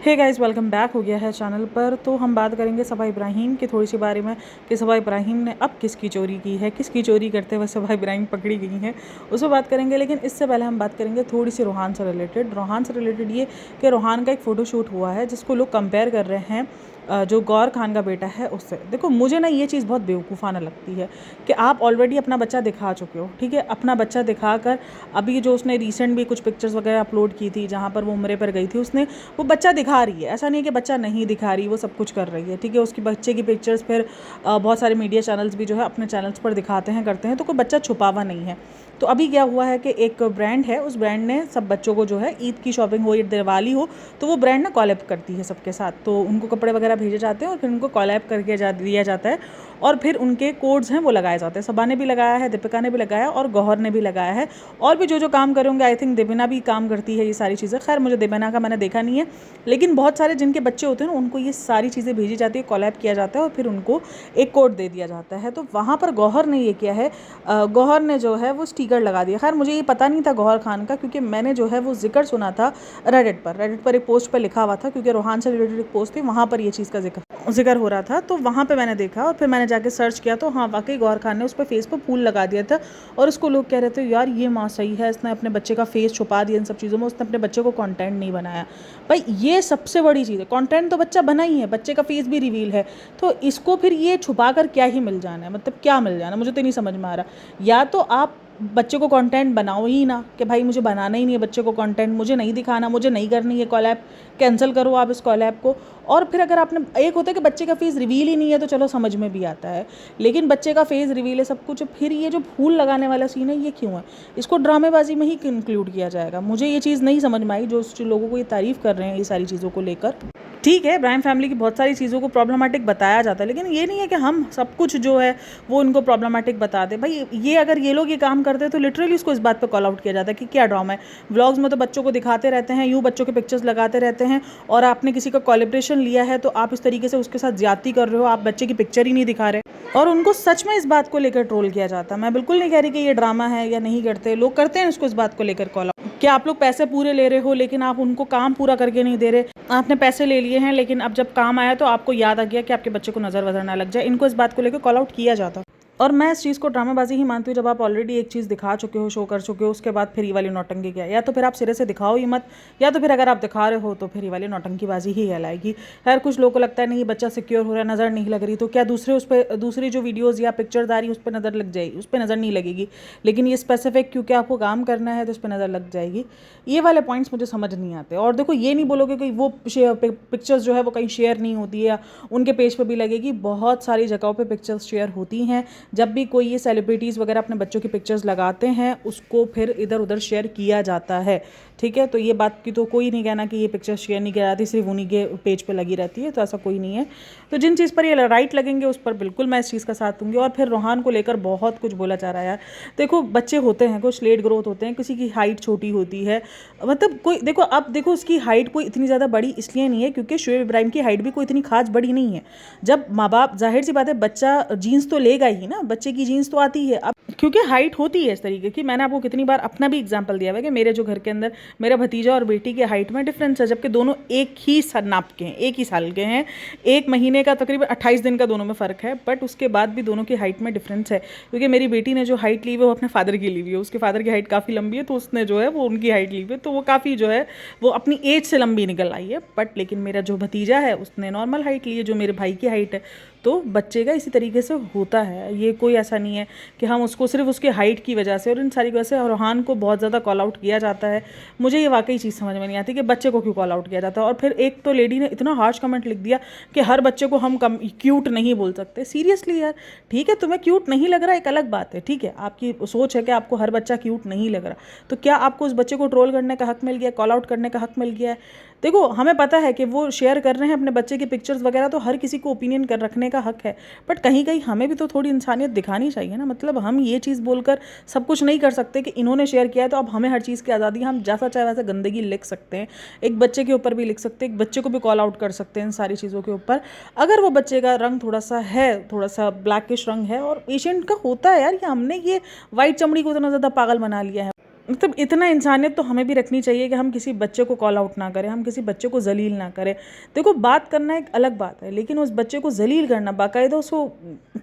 Hey guys, welcome back हो गया है चैनल पर। तो हम बात करेंगे सबा इब्राहिम की थोड़ी सी बारे में कि सबा इब्राहिम ने अब किसकी चोरी की है, किसकी चोरी करते हुए सबा इब्राहिम पकड़ी गई हैं, उस पर बात करेंगे। लेकिन इससे पहले हम बात करेंगे थोड़ी सी रोहान से रिलेटेड ये कि रोहान का एक फ़ोटोशूट हुआ है जिसको लोग कंपेयर कर रहे हैं जो गौर खान का बेटा है उससे। देखो, मुझे ना ये चीज़ बहुत बेवकूफ़ाना लगती है कि आप ऑलरेडी अपना बच्चा दिखा चुके हो, ठीक है। अपना बच्चा दिखाकर अभी जो उसने रिसेंट भी कुछ पिक्चर्स वगैरह अपलोड की थी जहाँ पर वो उम्रे पर गई थी, उसने वो बच्चा दिखा रही है। ऐसा नहीं है कि बच्चा नहीं दिखा रही, वो सब कुछ कर रही है, ठीक है। उसकी बच्चे की पिक्चर्स फिर बहुत सारे मीडिया चैनल्स भी जो है अपने चैनल्स पर दिखाते हैं, करते हैं, तो कोई बच्चा छुपावा नहीं है। तो अभी क्या हुआ है कि एक ब्रांड है, उस ब्रांड ने सब बच्चों को जो है ईद की शॉपिंग हो या दिवाली हो तो वो ब्रांड ना कॉलैब करती है सबके साथ। तो उनको कपड़े वगैरह भेजे जाते हैं और फिर उनको कॉलैब करके दिया जाता है और फिर उनके कोड्स हैं वो लगाए जाते हैं। सबा ने भी लगाया है, दीपिका ने भी लगाया और गौहर ने भी लगाया है, और भी जो काम करे होंगे। आई थिंक देबिना भी काम करती है ये सारी चीज़ें। खैर, मुझे देबिना का मैंने देखा नहीं है, लेकिन बहुत सारे जिनके बच्चे होते हैं ना उनको ये सारी चीज़ें भेजी जाती है, कॉलैब किया जाता है और फिर उनको एक कोड दे दिया जाता है। तो वहाँ पर गौहर ने ये किया है, गौहर ने जो है वो स्टिकर लगा दिया। खैर, मुझे ये पता नहीं था गौहर खान का, क्योंकि मैंने जो है वो जिक्र सुना था रेडिट पर एक पोस्ट पर लिखा हुआ था, क्योंकि रोहान से रिलेटेड एक पोस्ट थी, वहाँ पर ये चीज़ का जिक्र हो रहा था। तो वहाँ पे मैंने देखा और फिर मैंने जाके सर्च किया तो हाँ, वाकई गौहर खान ने उस पर फेस पर फूल लगा दिया था और उसको लोग कह रहे थे यार ये माँ सही है, इसने अपने बच्चे का फेस छुपा दिया इन सब चीज़ों में, उसने अपने बच्चे को कंटेंट नहीं बनाया। भाई, ये सबसे बड़ी चीज़ है। कंटेंट तो बच्चा बना ही है, बच्चे का फेस भी रिवील है, तो इसको फिर ये छुपा कर क्या ही मिल जाना है, मतलब क्या मिल जाना, मुझे तो नहीं समझ में आ रहा। या तो आप बच्चे को कंटेंट बनाओ ही ना, कि भाई मुझे बनाना ही नहीं है बच्चे को कंटेंट, मुझे नहीं दिखाना, मुझे नहीं करनी है कॉलैब, कैंसिल करो आप इस कॉलैब को। और फिर अगर आपने, एक होता है कि बच्चे का फेस रिवील ही नहीं है तो चलो समझ में भी आता है, लेकिन बच्चे का फेस रिवील है सब कुछ, फिर ये जो फूल लगाने वाला सीन है ये क्यों है? इसको ड्रामेबाजी में ही इंक्लूड किया जाएगा। मुझे ये चीज़ नहीं समझ में आई, जो लोगों को ये तारीफ़ कर रहे हैं ये सारी चीज़ों को लेकर। ठीक है, इब्राहिम फैमिली की बहुत सारी चीज़ों को प्रॉब्लमेटिक बताया जाता है, लेकिन ये नहीं है कि हम सब कुछ जो है वो उनको प्रॉब्लमेटिक बता दें। भाई, ये अगर ये लोग ये काम करते हैं तो लिटरली उसको इस बात पे कॉल आउट किया जाता है कि क्या ड्रामा है। व्लॉग्स में तो बच्चों को दिखाते रहते हैं, यूँ बच्चों के पिक्चर्स लगाते रहते हैं, और आपने किसी का कोलैबोरेशन लिया है तो आप इस तरीके से उसके साथ ज्यादती कर रहे हो, आप बच्चे की पिक्चर ही नहीं दिखा रहे, और उनको सच में इस बात को लेकर ट्रोल किया जाता है। मैं बिल्कुल नहीं कह रही कि ये ड्रामा है या नहीं करते, लोग करते हैं इसको इस बात को लेकर कॉल आउट। क्या आप लोग पैसे पूरे ले रहे हो लेकिन आप उनको काम पूरा करके नहीं दे रहे? आपने पैसे ले लिए हैं लेकिन अब जब काम आया तो आपको याद आ गया कि आपके बच्चे को नज़र वजर ना लग जाए। इनको इस बात को लेकर कॉल आउट किया जाता। और मैं इस चीज़ को ड्रामाबाजी ही मानती हूँ, जब आप ऑलरेडी एक चीज़ दिखा चुके हो, शो कर चुके हो, उसके बाद फिर ये वाली नौटंकी क्या? या तो फिर आप सिरे से दिखाओ ही मत, या तो फिर अगर आप दिखा रहे हो तो फिर ये वाली नौटंकीबाजी ही कहलाएगी। खैर, कुछ लोगों को लगता है नहीं बच्चा सिक्योर हो रहा है, नज़र नहीं लग रही, तो क्या दूसरी जो वीडियोज़ या पिक्चर्स आ रही उस पर नज़र लग जाएगी? उस पर नज़र नहीं लगेगी, लेकिन ये स्पेसिफिक क्योंकि आपको काम करना है तो उस पर नज़र लग जाएगी। ये वाले पॉइंट्स मुझे समझ नहीं आते। और देखो, ये नहीं बोलोगे कि वो पिक्चर्स जो है वो कहीं शेयर नहीं होती है या उनके पेज पर भी लगेगी। बहुत सारी जगहों पर पिक्चर्स शेयर होती हैं। जब भी कोई ये सेलिब्रिटीज़ वगैरह अपने बच्चों की पिक्चर्स लगाते हैं उसको फिर इधर उधर शेयर किया जाता है, ठीक है। तो ये बात की तो कोई नहीं कहना कि ये पिक्चर शेयर नहीं की जाती, सिर्फ उन्हीं के पेज पे लगी रहती है, तो ऐसा कोई नहीं है। तो जिन चीज़ पर ये राइट लगेंगे उस पर बिल्कुल मैं इस चीज़ का साथ दूंगी। और फिर रोहान को लेकर बहुत कुछ बोला जा रहा है यार। देखो, बच्चे होते हैं, कुछ लेट ग्रोथ होते हैं, किसी की हाइट छोटी होती है, मतलब कोई देखो, अब देखो उसकी हाइट कोई इतनी ज़्यादा बड़ी इसलिए नहीं है क्योंकि शोएब इब्राहिम की हाइट भी कोई इतनी खास बड़ी नहीं है। जब माँ बाप, जाहिर सी बात है, बच्चा जीन्स तो लेगा ही ना, बच्चे की जीन्स तो आती है। अब क्योंकि हाइट होती है इस तरीके की, मैंने आपको कितनी बार अपना भी एग्जांपल दिया हुआ है कि मेरे जो घर के अंदर मेरा भतीजा और बेटी की हाइट में डिफरेंस है, जबकि दोनों एक ही नाप के हैं, एक ही साल के हैं, 1 महीने का तकरीबन 28 दिन का दोनों में फ़र्क है, बट उसके बाद भी दोनों की हाइट में डिफरेंस है। क्योंकि मेरी बेटी ने जो हाइट ली है वो अपने फादर की ली हुई है, उसके फादर की हाइट काफ़ी लंबी है, तो उसने जो है वो उनकी हाइट ली हुई है, तो वो काफ़ी जो है वो अपनी एज से लंबी निकल आई है। बट लेकिन मेरा जो भतीजा है उसने नॉर्मल हाइट ली है, जो मेरे भाई की हाइट है। तो बच्चे का इसी तरीके से होता है, ये कोई ऐसा नहीं है कि हम उसको सिर्फ उसके हाइट की वजह से और इन सारी वजह से रोहान को बहुत ज़्यादा कॉल आउट किया जाता है। मुझे ये वाकई चीज़ समझ में नहीं आती कि बच्चे को क्यों कॉल आउट किया जाता है। और फिर एक तो लेडी ने इतना हार्श कमेंट लिख दिया कि हर बच्चे को हम क्यूट नहीं बोल सकते। सीरियसली यार, ठीक है, तुम्हें क्यूट नहीं लग रहा एक अलग बात है, ठीक है, आपकी सोच है कि आपको हर बच्चा क्यूट नहीं लग रहा, तो क्या आपको उस बच्चे को ट्रोल करने का हक मिल गया, कॉल आउट करने का हक मिल गया है? देखो, हमें पता है कि वो शेयर कर रहे हैं अपने बच्चे की पिक्चर्स वगैरह, तो हर किसी को ओपिनियन कर रखने का हक है, बट कहीं कहीं हमें भी तो थोड़ी इंसानियत दिखानी चाहिए ना। मतलब हम ये चीज़ बोलकर सब कुछ नहीं कर सकते कि इन्होंने शेयर किया है तो अब हमें हर चीज़ की आज़ादी, हम जैसा चाहे वैसा गंदगी लिख सकते हैं, एक बच्चे के ऊपर भी लिख सकते हैं, एक बच्चे को भी कॉल आउट कर सकते हैं इन सारी चीज़ों के ऊपर। अगर वो बच्चे का रंग थोड़ा सा है, थोड़ा सा ब्लैकिश रंग है, और एशियन का होता है यार, ये हमने ये वाइट चमड़ी को इतना ज़्यादा पागल बना लिया है। मतलब इतना इंसानियत तो हमें भी रखनी चाहिए कि हम किसी बच्चे को कॉल आउट ना करें, हम किसी बच्चे को जलील ना करें। देखो बात करना एक अलग बात है, लेकिन उस बच्चे को जलील करना, बाकायदा उसको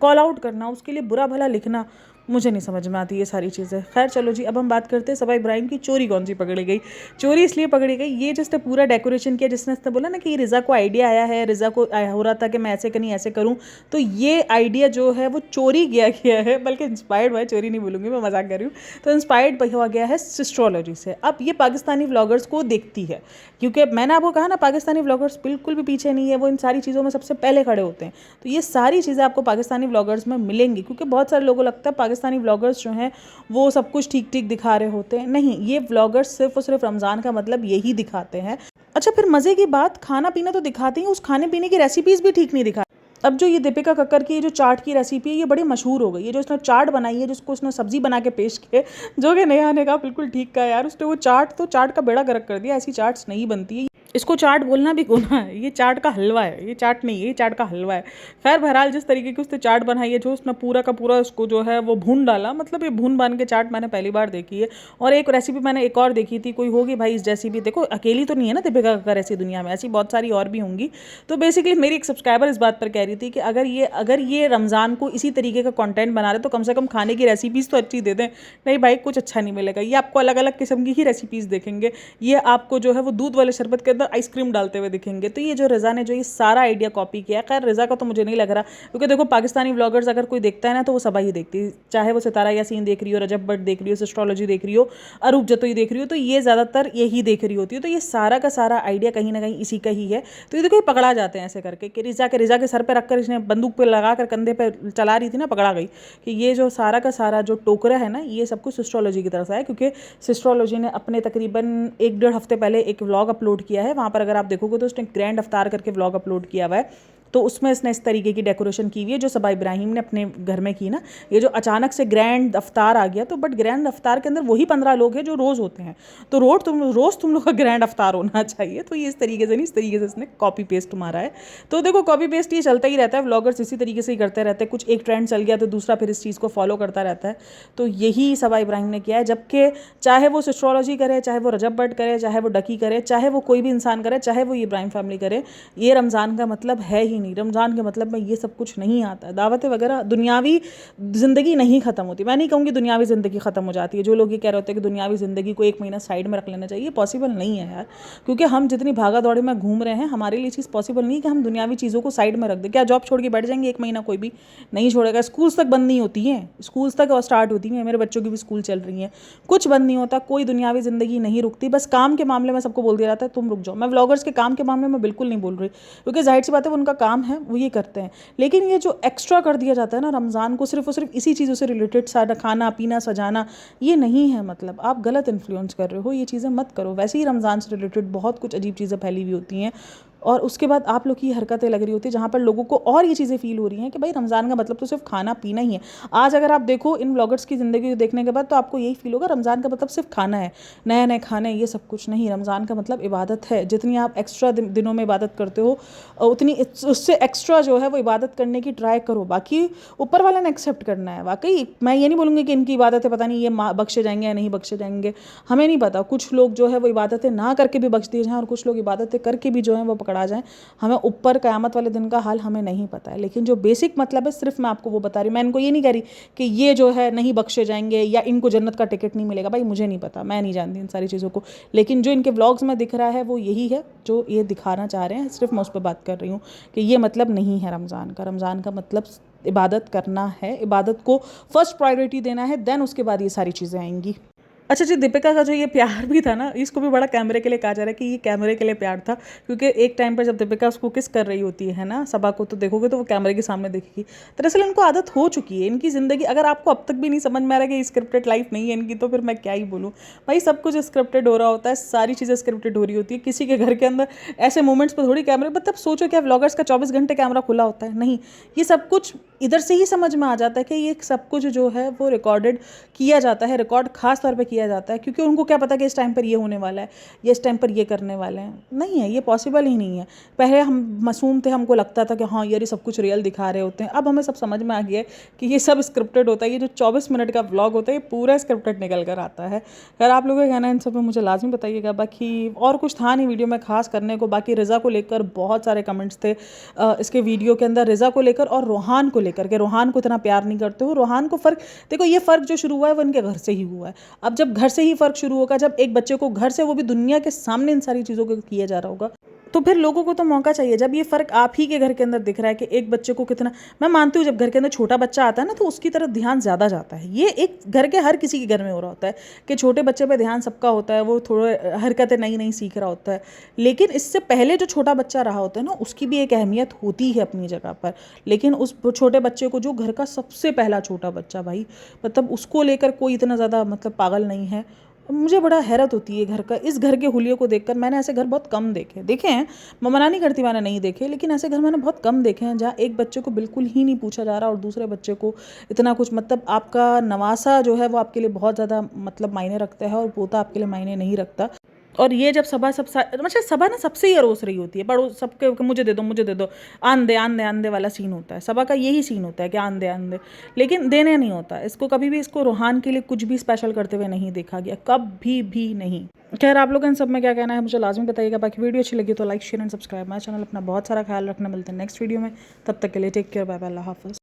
कॉल आउट करना, उसके लिए बुरा भला लिखना, मुझे नहीं समझ में आती ये सारी चीज़ें। खैर चलो जी, अब हम बात करते हैं सबा इब्राहिम की चोरी कौन सी पकड़ी गई। चोरी इसलिए पकड़ी गई, ये जिसने पूरा डेकोरेशन किया, जिसने इसने बोला ना कि रिज़ा को आइडिया आया है, रिज़ा को हो रहा था कि मैं ऐसे कहीं ऐसे करूँ, तो ये आइडिया जो है वो चोरी किया गया है, बल्कि इंस्पायर्ड हुआ, चोरी नहीं बोलूँगी मैं, मजाक कर रही हूँ। तो इंस्पायर्ड हुआ गया है सिस्ट्रोलॉजी से। अब ये पाकिस्तानी व्लॉगर्स को देखती है, क्योंकि मैंने आपको कहा ना पाकिस्तानी व्लॉगर्स बिल्कुल भी पीछे नहीं है, वो इन सारी चीज़ों में सबसे पहले खड़े होते हैं। तो ये सारी चीज़ें आपको पाकिस्तानी व्लॉगर्स में मिलेंगी, क्योंकि बहुत सारे लोगों को लगता है पाकिस्तानी व्लॉगर्स जो हैं वो सब कुछ ठीक ठीक दिखा रहे होते हैं। नहीं, ये व्लॉगर्स सिर्फ और सिर्फ रमज़ान का मतलब यही दिखाते हैं। अच्छा, फिर मज़े की बात, खाना पीना तो दिखाते हैं, उस खाने पीने की रेसिपीज़ भी ठीक नहीं दिखा। अब जो ये दीपिका कक्कर की जो चाट की रेसिपी है, ये बड़ी मशहूर हो गई है। जो इसने चाट बनाई है, जिसको उसने सब्जी बना के पेश किए, जो कि नया आने का बिल्कुल ठीक का यार, उसने वो चाट का बेड़ा गर्क कर दिया। ऐसी चाट्स नहीं बनती है, इसको चाट बोलना भी गुनाह है। ये चाट का हलवा है, ये चाट नहीं है, ये चाट का हलवा है। खैर बहरहाल, जिस तरीके की उसने चाट बनाई है, जो उसने पूरा का पूरा उसको जो है वो भून डाला, मतलब ये भून बान के चाट मैंने पहली बार देखी है। और एक रेसिपी मैंने एक और देखी थी, कोई होगी भाई इस जैसी भी। देखो अकेली तो नहीं है ना दीपिका कक्कर ऐसी दुनिया में, ऐसी बहुत सारी और भी होंगी। तो बेसिकली मेरी एक सब्सक्राइबर इस बात पर कह रही थी कि अगर ये रमज़ान को इसी तरीके का कंटेंट बना रहे तो कम से कम खाने की रेसिपीज़ तो अच्छी दे दें। नहीं भाई, कुछ अच्छा नहीं मिलेगा। ये आपको अलग अलग किस्म की ही रेसिपीज़ देखेंगे। ये आपको जो है वो दूध वाले शरबत के अंदर आइसक्रीम डालते हुए दिखेंगे। तो ये जो रिज़ा ने जो ये सारा आइडिया कॉपी किया है, खैर रिज़ा का तो मुझे नहीं लग रहा, क्योंकि देखो पाकिस्तानी व्लॉगर्स अगर कोई देखता है ना तो वो सबा ही देखती है, चाहे वो सितारा यासीन देख रही हो, रजब भट्ट देख रही हो, एस्ट्रोलॉजी देख रही हो, अरूप जतोई देख रही हो, तो ये ज़्यादातर यही देख रही होती है। तो ये सारा का सारा आइडिया कहीं ना कहीं इसी का ही है। तो ये देखो पकड़ा जाते हैं ऐसे करके कि रिज़ा के सर पर रखकर इसने बंदूक पर लगा कर कंधे पर चला रही थी ना, पकड़ा गई कि ये जो सारा का सारा जो टोकरा है ना, ये सब कुछ सिस्ट्रोलॉजी की तरफ से है। क्योंकि सिस्ट्रोलॉजी ने अपने तकरीबन 1-1.5 हफ्ते पहले एक व्लॉग अपलोड किया है, वहाँ पर अगर आप देखोगे तो उसने ग्रैंड अफ्तार करके व्लॉग अपलोड किया हुआ है। तो उसमें इसने इस तरीके की डेकोरेशन की हुई है जो सबा इब्राहिम ने अपने घर में की ना। ये जो अचानक से ग्रैंड अफ्तार आ गया, तो बट ग्रैंड अफ्तार के अंदर वही 15 लोग हैं जो रोज़ होते हैं, तो रोज़ तुम लोग का ग्रैंड अफ्तार होना चाहिए। तो ये इस तरीके से नहीं, इस तरीके से इसने कॉपी पेस्ट मारा है। तो देखो कॉपी पेस्ट ये चलता ही रहता है, व्लॉगर्स इसी तरीके से ही करते रहते हैं। कुछ एक ट्रेंड चल गया तो दूसरा फिर इस चीज़ को फॉलो करता रहता है। तो यही सबा इब्राहिम ने किया है, जबकि चाहे वो एस्ट्रोलॉजी करे, चाहे वो रजब भट्ट करे, चाहे वो डकी करे, चाहे वो कोई भी इंसान करे, चाहे वो इब्राहिम फैमिली करे, ये रमज़ान का मतलब है ही नहीं। रमज़ान के मतलब में ये सब कुछ नहीं आता है। दावतें वगैरह, दुनियावी ज़िंदगी नहीं ख़त्म होती। मैं नहीं कहूँगी दुनियावी ज़िंदगी ख़त्म हो जाती है। जो लोग ये कह रहे होते हैं कि दुनियावी ज़िंदगी को 1 महीना साइड में रख लेना चाहिए, पॉसिबल नहीं है यार। क्योंकि हम जितनी भागा दौड़ी में घूम रहे हैं, हमारे लिए चीज़ पॉसिबल नहीं है कि हम दुनियावी चीज़ों को साइड में रख दें। क्या जॉब छोड़ के बैठ जाएंगे 1 महीना? कोई भी नहीं छोड़ेगा। स्कूल्स तक बंद नहीं होती हैं, स्कूल्स तक स्टार्ट होती हैं, मेरे बच्चों की भी स्कूल चल रही हैं, कुछ बंद नहीं होता। कोई दुनियावी ज़िंदगी नहीं रुकती। बस काम के मामले में सबको बोल दिया जाता है तुम रुक जाओ। मैं व्लॉगर्स के काम के मामले में बिल्कुल नहीं बोल रही, क्योंकि जाहिर सी बात है वो उनका काम है, वो ये करते हैं। लेकिन ये जो एक्स्ट्रा कर दिया जाता है ना रमज़ान को, सिर्फ और सिर्फ इसी चीज़ों से रिलेटेड, सारा खाना पीना सजाना, ये नहीं है। मतलब आप गलत इन्फ्लुएंस कर रहे हो, ये चीज़ें मत करो। वैसे ही रमज़ान से रिलेटेड बहुत कुछ अजीब चीज़ें फैली हुई होती हैं, और उसके बाद आप लोग की हरकतें लग रही होती है जहाँ पर लोगों को और ये चीज़ें फील हो रही हैं कि भाई रमज़ान का मतलब तो सिर्फ खाना पीना ही है। आज अगर आप देखो इन ब्लॉगर्स की ज़िंदगी को देखने के बाद, तो आपको यही फील होगा रमज़ान का मतलब सिर्फ खाना है, नए नए खाने, ये सब कुछ नहीं। रमज़ान का मतलब इबादत है। जितनी आप एक्स्ट्रा दिनों में इबादत करते हो, उतनी उससे एक्स्ट्रा जो है वो इबादत करने की ट्राई करो। बाकी ऊपर वाला ने एक्सेप्ट करना है। वाकई मैं ये नहीं बोलूँगी कि इनकी इबादतें पता नहीं ये बख्शे जाएंगे या नहीं बख्शे जाएंगे, हमें नहीं पता। कुछ लोग जो है वो इबादतें ना करके भी बख्श दिए जाएँ, और कुछ लोग इबादतें करके भी जो है वो पकड़ा जाएँ। हमें ऊपर क़यामत वाले दिन का हाल हमें नहीं पता है। लेकिन जो बेसिक मतलब है, सिर्फ मैं आपको वो बता रही हूँ। मैं इनको ये नहीं कह रही कि ये जो है नहीं बख्शे जाएंगे या इनको जन्नत का टिकट नहीं मिलेगा। भाई मुझे नहीं पता, मैं नहीं जानती इन सारी चीज़ों को। लेकिन जो इनके व्लॉग्स में दिख रहा है वो यही है जो ये दिखाना चाह रहे हैं। सिर्फ मैं उस पर बात कर रही हूँ कि ये मतलब नहीं है रमज़ान का। रमज़ान का मतलब इबादत करना है, इबादत को फर्स्ट प्रायोरिटी देना है, देन उसके बाद ये सारी चीज़ें आएंगी। अच्छा जी, दीपिका का जो ये प्यार भी था ना, इसको भी बड़ा कैमरे के लिए कहा जा रहा है कि ये कैमरे के लिए प्यार था। क्योंकि एक टाइम पर जब दीपिका उसको किस कर रही होती है ना, सबा को, तो देखोगे तो वो कैमरे के सामने दिखेगी। दरअसल इनको आदत हो चुकी है इनकी ज़िंदगी। अगर आपको अब तक भी नहीं समझ में आ रहा है कि स्क्रिप्टेड लाइफ नहीं है इनकी, तो फिर मैं क्या ही बोलूँ। भाई सब कुछ स्क्रिप्टेड हो रहा होता है, सारी चीज़ें स्क्रिप्टेड हो रही होती है। किसी के घर के अंदर ऐसे मोमेंट्स पर थोड़ी कैमरे, मतलब सोचो क्या व्लॉगर्स का 24 घंटे कैमरा खुला होता है? नहीं, ये सब कुछ इधर से ही समझ में आ जाता है कि ये सब कुछ जो है वो रिकॉर्डेड किया जाता है, रिकॉर्ड खास तौर पे किया जाता है, क्योंकि उनको क्या पता कि इस टाइम पर ये होने वाला है, ये इस टाइम पर ये करने वाले हैं। नहीं है, ये पॉसिबल ही नहीं है। पहले हम मासूम थे, हमको लगता था कि हाँ यार ये सब कुछ रियल दिखा रहे होते हैं। अब हमें सब समझ में आ गया है कि ये सब स्क्रिप्टेड होता है। ये जो 24 मिनट का व्लॉग होता है ये पूरा स्क्रिप्टेड निकल कर आता है। खैर आप लोगों का कहना है इन सब में मुझे लाजमी बताइएगा। बाकी और कुछ था नहीं वीडियो में खास करने को। बाकी रिज़ा को लेकर बहुत सारे कमेंट्स थे इसके वीडियो के अंदर, रिज़ा को लेकर और रोहान को लेकर के रोहान को इतना प्यार नहीं करते हो। रोहान को फ़र्क देखो, ये फ़र्क जो शुरू हुआ है वो इनके घर से ही हुआ है। अब जब घर से ही फ़र्क शुरू होगा, जब एक बच्चे को घर से, वो भी दुनिया के सामने इन सारी चीज़ों को किया जा रहा होगा, तो फिर लोगों को तो मौका चाहिए। जब ये फ़र्क आप ही के घर के अंदर दिख रहा है कि एक बच्चे को कितना, मैं मानती हूँ जब घर के अंदर छोटा बच्चा आता है ना तो उसकी तरफ ध्यान ज़्यादा जाता है। ये एक घर के हर किसी के घर में हो रहा होता है कि छोटे बच्चे पे ध्यान सबका होता है, वो थोड़े हरकतें नई नई सीख रहा होता है। लेकिन इससे पहले जो छोटा बच्चा रहा होता है ना, उसकी भी एक अहमियत होती है अपनी जगह पर। लेकिन उस छोटे बच्चे को, जो घर का सबसे पहला छोटा बच्चा भाई, मतलब उसको लेकर कोई इतना ज़्यादा मतलब पागल नहीं है। मुझे बड़ा हैरत होती है घर का, इस घर के हुलिये को देखकर। मैंने ऐसे घर बहुत कम देखे हैं, मैं मना नहीं करती मैंने नहीं देखे, लेकिन ऐसे घर मैंने बहुत कम देखे हैं जहाँ एक बच्चे को बिल्कुल ही नहीं पूछा जा रहा और दूसरे बच्चे को इतना कुछ, मतलब आपका नवासा जो है वो आपके लिए बहुत ज़्यादा मतलब मायने रखता है और पोता आपके लिए मायने नहीं रखता। और ये जब सभा मतलब सभा ना सबसे ही अरोस रही होती है, बड़ो सबके मुझे दे दो मुझे दे दो, आन दे आन दे आन दे वाला सीन होता है। सभा का यही सीन होता है कि आन दे, लेकिन देने नहीं होता इसको। कभी भी इसको रोहान के लिए कुछ भी स्पेशल करते हुए नहीं देखा गया, कभी भी नहीं। खैर आप लोग इन सब में क्या कहना है मुझे लाजमी बताइएगा। बाकी वीडियो अच्छी लगी तो like share and subscribe my channel. अपना बहुत सारा ख्याल रखना, मिलते हैं नेक्स्ट वीडियो में। तब तक के लिए टेक केयर, बाय बाय, अल्लाह हाफ़िज़।